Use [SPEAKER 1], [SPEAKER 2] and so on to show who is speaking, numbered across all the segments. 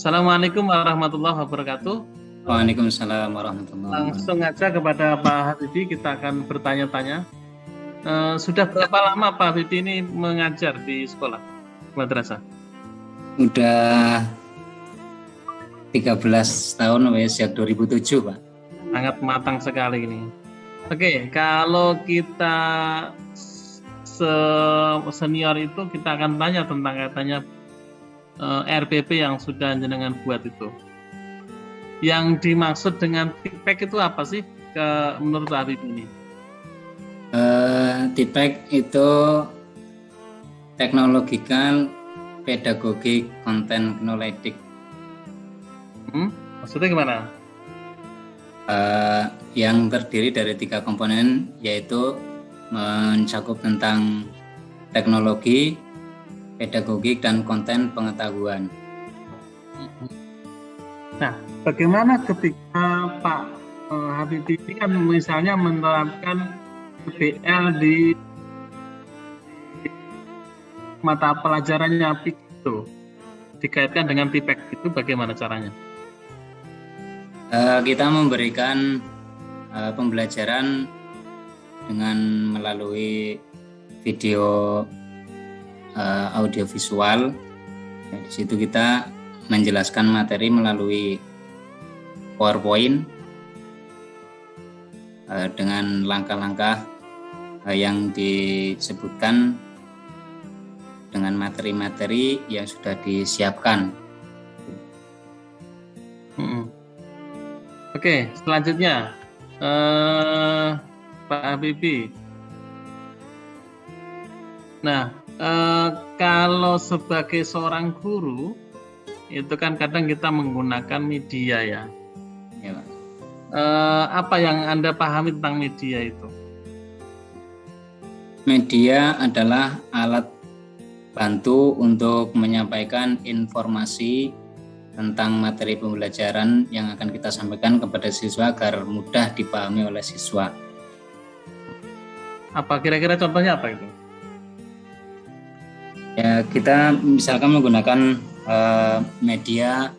[SPEAKER 1] Assalamualaikum warahmatullahi wabarakatuh.
[SPEAKER 2] Waalaikumsalam warahmatullahi wabarakatuh.
[SPEAKER 1] Langsung aja kepada Pak Habibie, kita akan bertanya-tanya. Sudah berapa lama Pak Habibie ini mengajar di sekolah madrasah?
[SPEAKER 2] Udah 13 tahun sejak 2007, Pak.
[SPEAKER 1] Sangat matang sekali ini. Oke, kalau kita senior itu kita akan tanya tentang katanya RPP yang sudah jenengan buat itu. Yang dimaksud dengan TIPEK itu apa sih menurut Pak Habibie ini?
[SPEAKER 2] TIPEK itu Technological Pedagogic Content Knowledge.
[SPEAKER 1] Maksudnya gimana?
[SPEAKER 2] Yang terdiri dari 3 komponen, yaitu mencakup tentang teknologi, pedagogik, dan konten pengetahuan.
[SPEAKER 1] Nah, bagaimana ketika Pak Habibie ini kan misalnya menerapkan PBL di mata pelajarannya itu dikaitkan dengan TIPEK itu bagaimana caranya?
[SPEAKER 2] Kita memberikan pembelajaran dengan melalui video audiovisual. Di situ kita menjelaskan materi melalui PowerPoint dengan langkah-langkah yang disebutkan dengan materi-materi yang sudah disiapkan.
[SPEAKER 1] Oke, selanjutnya Pak Habibie. Nah, kalau sebagai seorang guru itu kan kadang kita menggunakan media ya.
[SPEAKER 2] Ya, Pak.
[SPEAKER 1] Apa yang Anda pahami tentang media itu?
[SPEAKER 2] Media adalah alat bantu untuk menyampaikan informasi tentang materi pembelajaran yang akan kita sampaikan kepada siswa agar mudah dipahami oleh siswa.
[SPEAKER 1] Apa kira-kira contohnya apa itu?
[SPEAKER 2] Ya, kita misalkan menggunakan media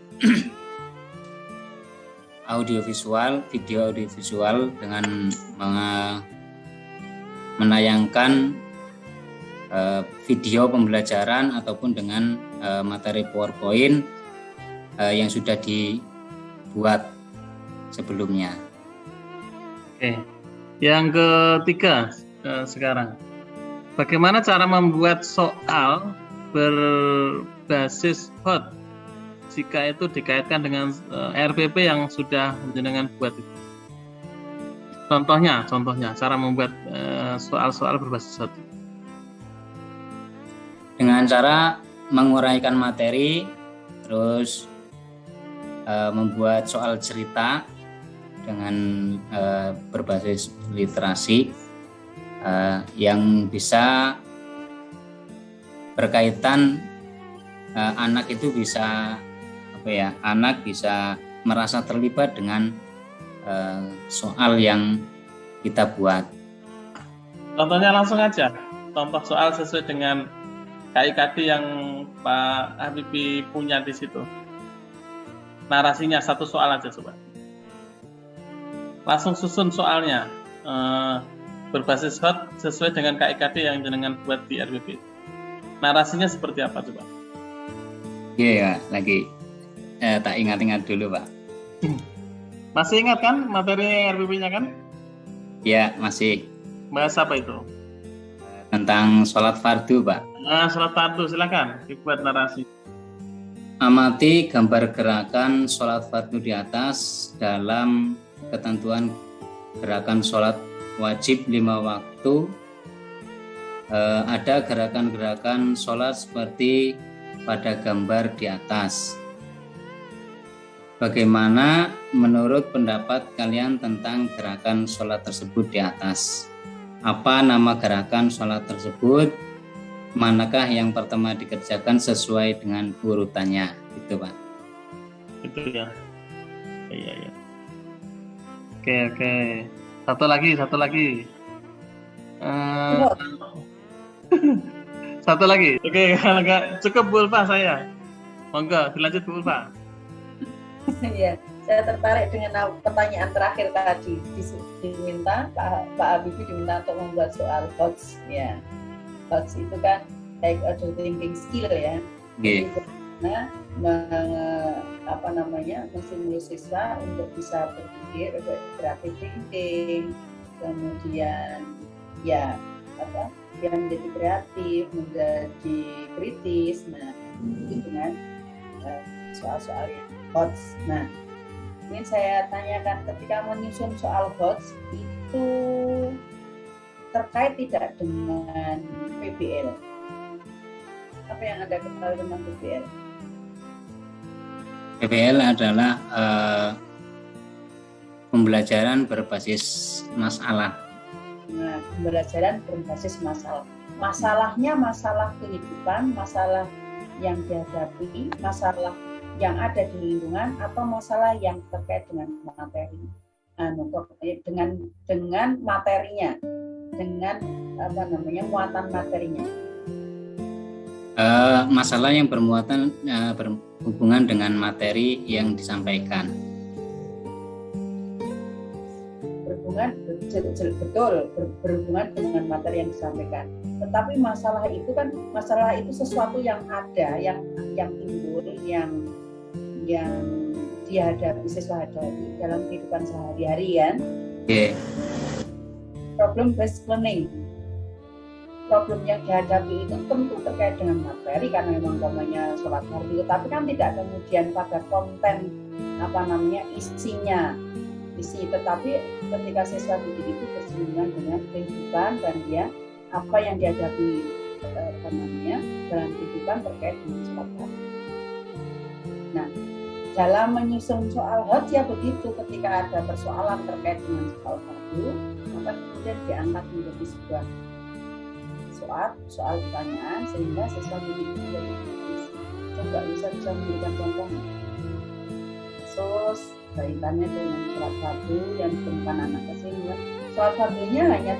[SPEAKER 2] audiovisual, video audiovisual dengan menayangkan video pembelajaran ataupun dengan materi PowerPoint yang sudah dibuat sebelumnya.
[SPEAKER 1] Oke, yang ketiga sekarang, bagaimana cara membuat soal berbasis hot jika itu dikaitkan dengan RPP yang sudah jenengan buat itu? Contohnya cara membuat soal-soal berbasis hot.
[SPEAKER 2] Dengan cara menguraikan materi, terus membuat soal cerita dengan berbasis literasi yang bisa berkaitan, anak itu bisa anak bisa merasa terlibat dengan soal yang kita buat.
[SPEAKER 1] Contohnya langsung aja, contoh soal sesuai dengan KIKD yang Pak Habibie punya di situ. Narasinya satu soal aja coba. Langsung susun soalnya berbasis hot sesuai dengan KIKD yang jenengan buat di RPP. Narasinya seperti apa coba?
[SPEAKER 2] Iya, lagi tak ingat-ingat dulu, Pak.
[SPEAKER 1] Masih ingat kan materi RPP-nya kan?
[SPEAKER 2] Ya, masih.
[SPEAKER 1] Bahas apa itu?
[SPEAKER 2] Tentang sholat fardu, Pak.
[SPEAKER 1] Sholat fardu, silakan dibuat narasi.
[SPEAKER 2] Amati gambar gerakan sholat fardu di atas dalam ketentuan gerakan sholat wajib 5 waktu. Ada gerakan-gerakan sholat seperti pada gambar di atas. Bagaimana menurut pendapat kalian tentang gerakan sholat tersebut di atas? Apa nama gerakan sholat tersebut? Manakah yang pertama dikerjakan sesuai dengan urutannya? Gitu, Pak.
[SPEAKER 1] Itu ya. Iya. Oke. Satu lagi. Satu lagi. Oke, kalau nggak cukup Bu Ulfa saya. Monggo dilanjut Bu Ulfa.
[SPEAKER 3] Iya, saya tertarik dengan pertanyaan terakhir tadi. Diminta Pak Habibie diminta untuk membuat soal HOTS. Ya, HOTS itu kan like adult thinking skill ya.
[SPEAKER 2] Oke.
[SPEAKER 3] Nah, menstimulus siswa untuk bisa berpikir creative thinking, kemudian ya yang menjadi kreatif, menjadi kritis. Nah, itu dengan soal-soal yang HOTS. Nah, ingin saya tanyakan, ketika menyusun soal HOTS itu terkait tidak dengan PBL? Apa yang Anda ketahui tentang PBL?
[SPEAKER 2] PBL adalah pembelajaran berbasis masalah.
[SPEAKER 3] Nah, pembelajaran berbasis masalah. Masalahnya masalah kehidupan, masalah yang dihadapi, masalah yang ada di lingkungan, atau masalah yang terkait dengan materi, dengan materinya, dengan muatan materinya.
[SPEAKER 2] Masalah yang bermuatan berhubungan dengan materi yang disampaikan.
[SPEAKER 3] Berhubungan dengan materi yang disampaikan. Tetapi masalah itu sesuatu yang ada, yang timbul, yang dihadapi siswa hadapi dalam kehidupan sehari-hari kan.
[SPEAKER 2] Okay.
[SPEAKER 3] Problem based learning. Problem yang dihadapi itu tentu terkait dengan materi karena memang namanya sholat fardu, tapi kan tidak kemudian pada konten isinya, tetapi ketika siswa didik itu bersinggungan dengan kehidupan dan dia apa yang dihadapi dalam kehidupan terkait dengan sholat fardu. Nah, dalam menyusun soal HOTS ya begitu, ketika ada persoalan terkait dengan soal fardu, maka kemudian diangkat menjadi sebuah soal pertanyaan sehingga siswa didik itu coba bisa memberikan contoh kasus kaitannya dengan sholat fardu yang ditemukan anak kecil. Sholat fardunya hanya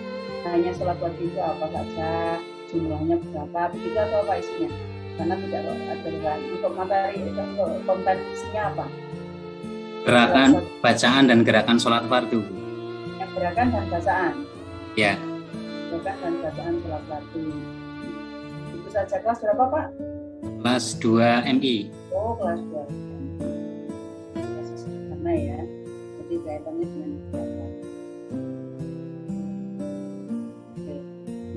[SPEAKER 3] sholat fardu itu apa saja, jumlahnya berapa, begitu atau apa isinya? Karena tidak ada untuk materi, untuk konten isinya apa?
[SPEAKER 2] Gerakan, bacaan dan gerakan sholat fardu.
[SPEAKER 3] Gerakan dan bacaan.
[SPEAKER 2] Ya.
[SPEAKER 3] Gerakan dan bacaan sholat fardu. Itu saja. Kelas berapa, Pak?
[SPEAKER 2] Kelas 2 MI.
[SPEAKER 3] Oh, kelas 2. Karena ya, jadi kaitannya dengan gerakan. Oke.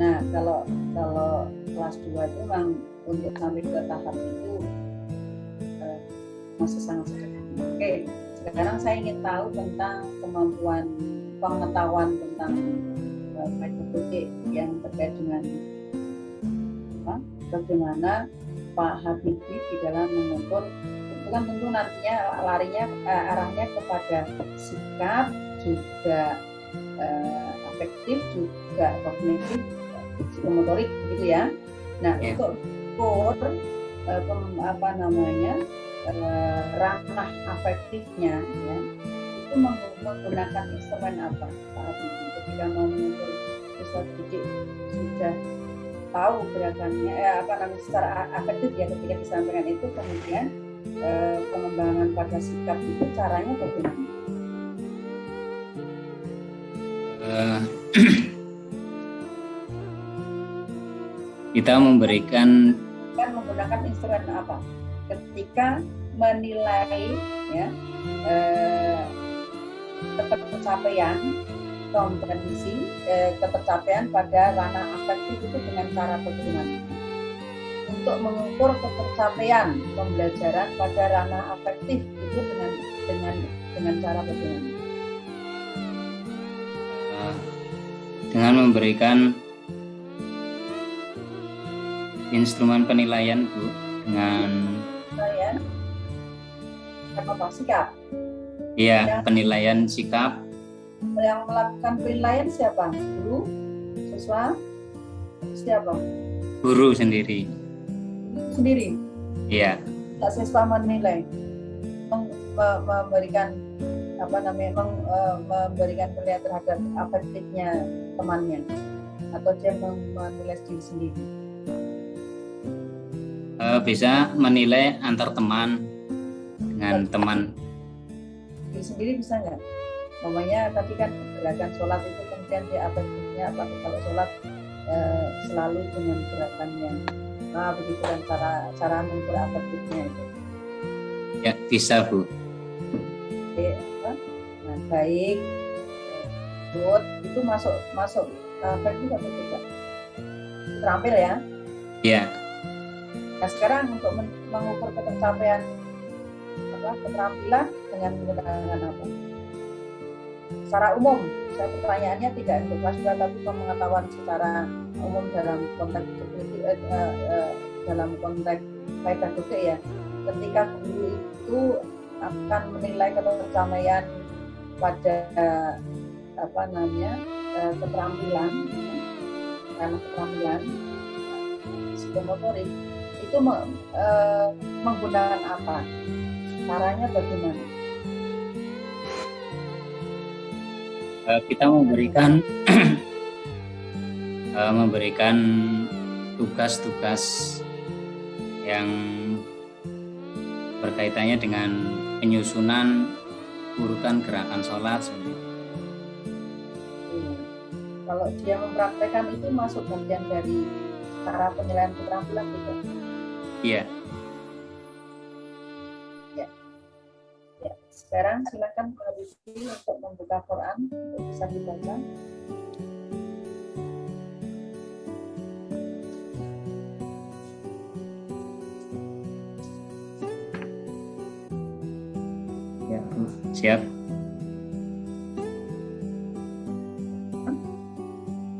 [SPEAKER 3] Nah, kalau kelas 2 itu memang untuk sampai ke tahap itu masih sangat sederhana. Oke, sekarang saya ingin tahu tentang pengetahuan tentang metode yang terkait dengan bagaimana Pak Habibie di dalam mengukur. Itu kan tentu nantinya arahnya kepada sikap, juga afektif, juga kognitif, psikomotorik gitu ya. Nah, untuk ukur ranah afektifnya ya, itu menggunakan instrumen apa Pak Habibie ketika mau mengukur siswa didik sudah tahu gerakannya secara afektif ya, ketika disampaikan itu kemudian pengembangan pada sikap itu caranya bagaimana?
[SPEAKER 2] Kita memberikan
[SPEAKER 3] menggunakan instrumen apa ketika menilai ya ketercapaian kompetensi ketercapaian pada ranah afektif itu dengan cara bagaimana? Untuk mengukur ketercapaian pembelajaran pada ranah afektif itu dengan cara bagaimana?
[SPEAKER 2] Dengan memberikan instrumen penilaian, Bu, dengan
[SPEAKER 3] penilaian apa sikap?
[SPEAKER 2] Iya, penilaian sikap.
[SPEAKER 3] Yang melakukan penilaian siapa? Guru, siswa, siapa?
[SPEAKER 2] Guru sendiri.
[SPEAKER 3] Sendiri.
[SPEAKER 2] Iya.
[SPEAKER 3] Siswa menilai, memberikan memberikan penilaian terhadap afektifnya temannya, atau dia menilai diri sendiri.
[SPEAKER 2] Bisa menilai antar teman dengan teman
[SPEAKER 3] sendiri bisa nggak? Namanya tadi kan gerakan sholat itu kemudian dia efektifnya apa kalau sholat selalu dengan gerakannya. Nah begitu kan cara mengukur efektifnya itu.
[SPEAKER 2] Ya bisa Bu.
[SPEAKER 3] Oke, nah baik, good itu masuk efektif atau tidak? Terampil ya.
[SPEAKER 2] Ya.
[SPEAKER 3] Nah sekarang untuk mengukur ketercapaian keterampilan dengan menggunakan apa? Secara umum, saya pertanyaannya tidak untuk kelas 2 tapi pengetahuan secara umum dalam konteks dalam konteks faedah doke ya. Ketika guru itu akan menilai ketercapaian pada keterampilan karena keterampilan psikomotorik itu menggunakan apa? Caranya bagaimana?
[SPEAKER 2] Kita memberikan tugas-tugas yang berkaitannya dengan penyusunan urutan gerakan sholat.
[SPEAKER 3] Kalau dia mempraktekkan itu masuk bagian dari cara penilaian keterampilan tidak?
[SPEAKER 2] Iya.
[SPEAKER 3] Ya. Sekarang silakan Pak Rizky untuk membuka Quran untuk bisa dibaca.
[SPEAKER 2] Ya, siap.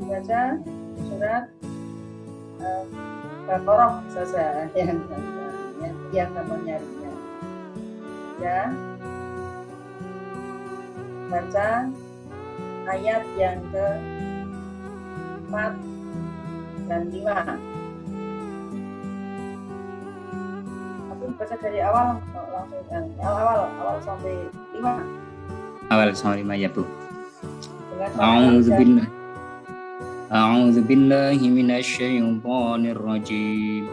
[SPEAKER 3] Baca surat Baqarah saja yang kamu nyarinya. Ya. Baca ayat yang ke-4 dan 5. Aku baca dari awal langsung awal sampai 5.
[SPEAKER 2] Awal sampai 5 ya Bu.
[SPEAKER 3] Dengan
[SPEAKER 2] أعوذ بالله من الشيطان الرجيم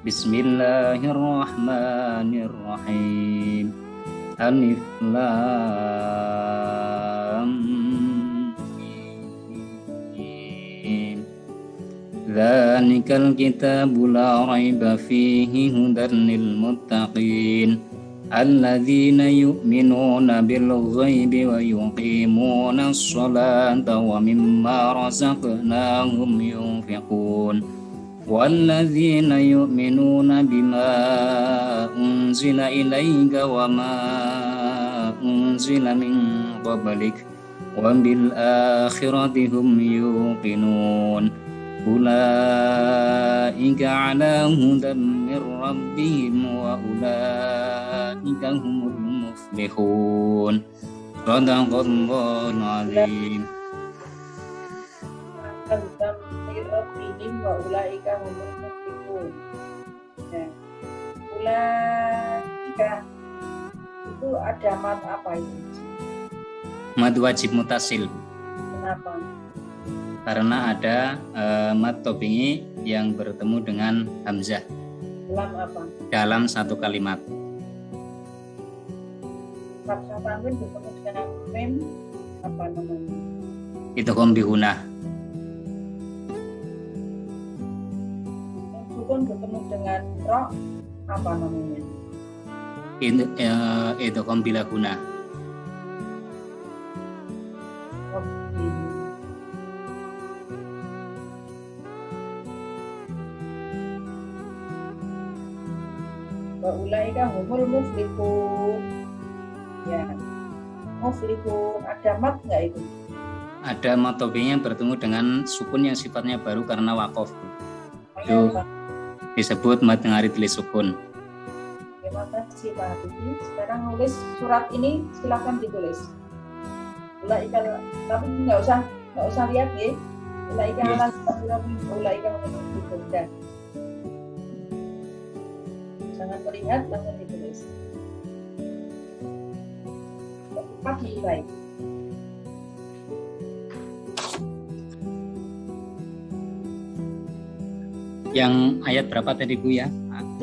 [SPEAKER 2] بسم الله الرحمن الرحيم ألف لام ميم ذلك الكتاب لا ريب فيه هدى للمتقين الذين يؤمنون بالغيب ويقيمون الصلاة ومما رزقناهم ينفقون والذين يؤمنون بما أنزل إليك وما أنزل من قبلك وبالآخرة هم يوقنون أولئك على هدى من ربهم وأولئك هم المفلحون صدق الله العظيم.
[SPEAKER 3] Ulaika itu ada mat apa ini?
[SPEAKER 2] Mad wajib mutasil.
[SPEAKER 3] Kenapa?
[SPEAKER 2] Karena ada mad tobingi yang bertemu dengan hamzah
[SPEAKER 3] Dalam apa?
[SPEAKER 2] dalam satu kalimat.
[SPEAKER 3] Kata tanwin bertemu dengan mim apa namanya?
[SPEAKER 2] Itu bihunah.
[SPEAKER 3] Sukun bertemu dengan ro apa namanya?
[SPEAKER 2] Itu bilahunah. Ulaika humul muflihun. Ya. Muflihun ada mat enggak itu? Ada mat tobingnya bertemu dengan sukun yang sifatnya baru karena wakof. Itu disebut mad ngarit li sukun.
[SPEAKER 3] Terima kasih Pak Habibie. Sekarang nulis surat ini silakan ditulis. Ulaika tapi enggak usah lihat ya. Ulaika ala ulaika muflihun. Jangan melihat, langsung ditulis. Tepat lebih baik.
[SPEAKER 2] Yang ayat berapa tadi Bu ya?
[SPEAKER 3] 5.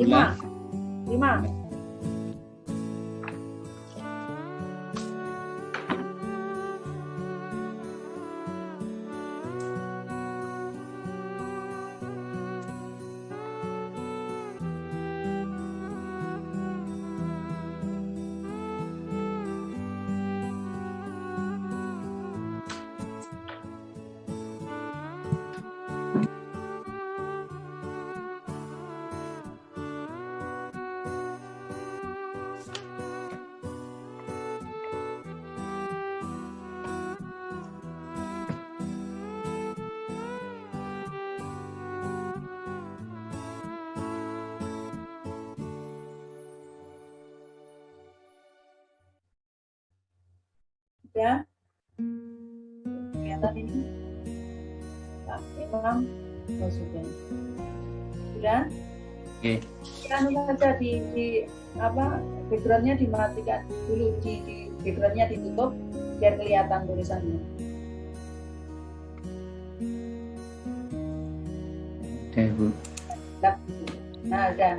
[SPEAKER 3] Ya, kelihatan ini. Nah, memang sudah. Sudah?
[SPEAKER 2] Oke.
[SPEAKER 3] Anu saja di apa backgroundnya dimatikan dulu, di backgroundnya ditutup biar kelihatan tulisannya.
[SPEAKER 2] Oke, Bu.
[SPEAKER 3] Nah, udah.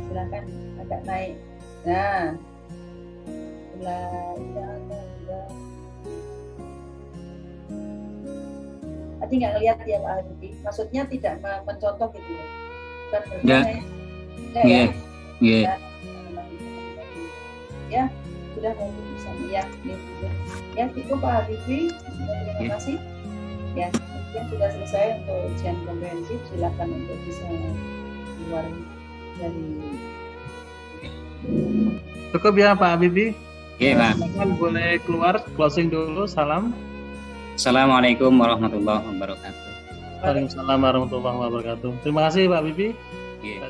[SPEAKER 3] Silakan agak naik. Nah, udah. Tadi nggak lihat ya Pak Habibie. Maksudnya tidak mencontoh gitu ya. Bukan
[SPEAKER 2] Enggak.
[SPEAKER 3] Enggak ya?
[SPEAKER 2] Iya.
[SPEAKER 3] Ya, sudah bisa ya. Ya, cukup Pak Habibie. Terima kasih. Ya, mungkin sudah selesai untuk ujian komprehensif. Silakan untuk bisa keluar dari.
[SPEAKER 1] Cukup ya Pak Habibie.
[SPEAKER 2] Iya, Pak.
[SPEAKER 1] Silakan boleh keluar, closing dulu. Salam.
[SPEAKER 2] Assalamualaikum warahmatullahi wabarakatuh.
[SPEAKER 1] Waalaikumsalam warahmatullahi wabarakatuh. Terima kasih Pak Habibie.
[SPEAKER 2] Iya.